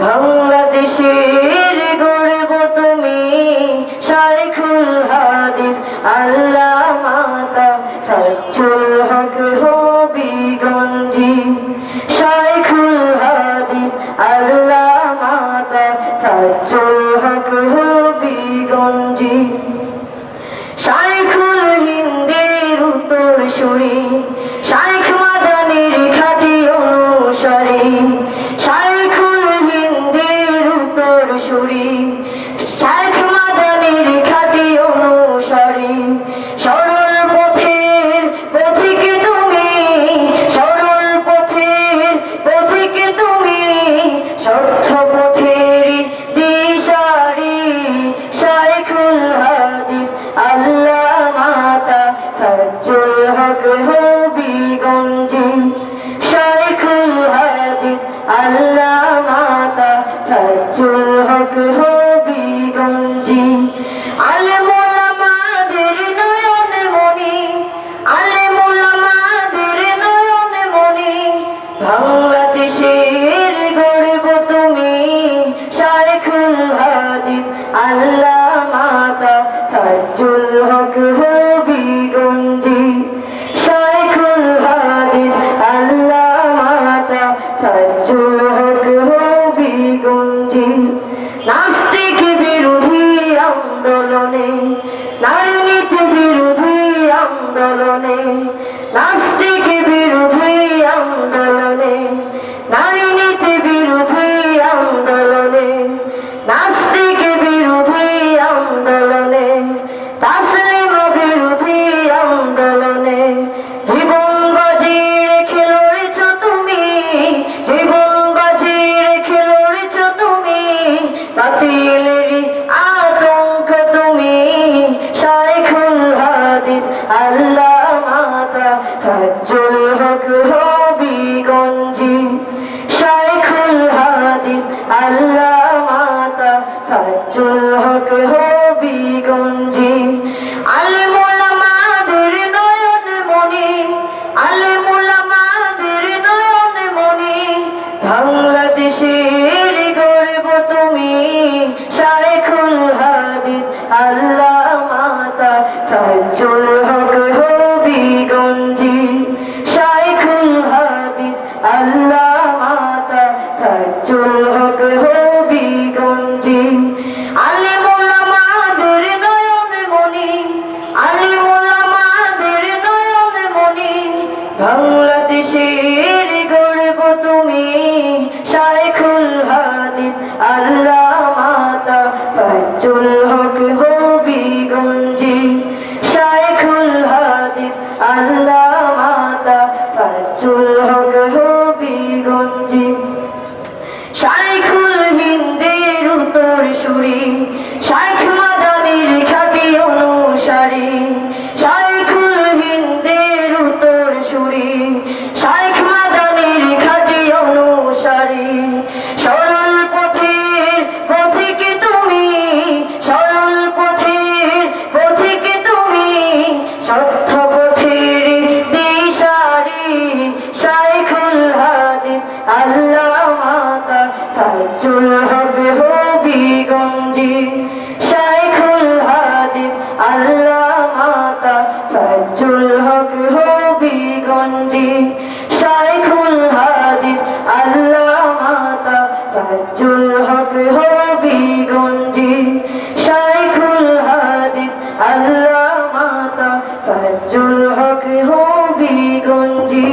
বাংলাদেশের গর্ব তুমি শাইখুল হাদিস আল্লামা তাজুল হক হবিগঞ্জি। শাইখুল হাদিস আল্লামা তাজুল হক হবিগঞ্জি। শাইখুল হিন্দের উত্তরসূরি, শাইখ মাদানির খাঁটি অনুসারী। শাইখুল হিন্দের উত্তরসূরি, শাইখ মাদানির খাঁটি অনুসারী। সরল পথের পথিক তুমি, সরল পথের পথিক তুমি, সত্য পথের দিশারি। শাইখুল হাদিস আল্লামা তাজুল হক হবিগঞ্জি। শাইখুল হাদিস আল্লামা তাজুল হক হবিগঞ্জি। আলেম ওলামাদের নয়ন মনি, আলেম ওলামাদের নয়ন মনি। বাংলাদেশের গর্ব তুমি শাইখুল হাদিস আল্লামা তাজুল হক হবিগঞ্জি। শাইখুল হাদিস আল্লামা তাজুল হক হবিগঞ্জি। নাস্তিক বিরোধী আন্দোলনে, নারী নীতি বিরোধী আন্দোলনে, নাস্তিক বিরোধী আন্দোলনে, নারী নীতি বিরোধী আন্দোলনে, নাস্তিক বিরোধী আন্দোলনে, তাসলিম বিরোধী আন্দোলনে। জীবন বাজি রেখে লড়েছ তুমি, জীবন বাজি রেখে লড়েছ তুমি। বাতিলেরই আতঙ্ক তুমি শাইখুল হাদিস আল্লামা তাজুল হক হবিগঞ্জি। শাইখুল হাদিস আল্লামা তাজুল হক হবিগঞ্জি। আলেম ওলামাদের নয়ন মনি, আলেম ওলামাদের নয়ন মনি। বাংলাদেশের গর্ব তুমি শাইখুল হাদিস আল্লামা তাজুল হক হবিগঞ্জি। শাইখুল হাদিস আল্লামা তাজুল হক হবিগঞ্জি। আলেম ওলামাদের নয়ন মনি, আলেম ওলামাদের নয়ন মনি। বাংলাদেশের গর্ব তুমি শাইখুল হাদিস আল্লামা তাজুল হক হবিগঞ্জি। শাইখুল হাদিস আল্লামা তাজুল হক হবিগঞ্জি। শাইখুল হিন্দের উত্তরসূরি, শাইখ মাদানির খাঁটি অনুসারী। শাইখুল হিন্দের উত্তরসূরি, শাইখ মাদানির খাঁটি অনুসারী। সরল পথের পথিক তুমি, সরল পথের পথিক তুমি, সত্য পথের দিশারি। শাইখুল হাদিস আল্লামা তাজুল হক হবিগঞ্জি। শাইখুল হাদিস আল্লামা তাজুল হক হবিগঞ্জি। শাইখুল হাদিস আল্লামা তাজুল হক হবিগঞ্জি। শাইখুল হাদিস আল্লামা তাজুল হক হবিগঞ্জি।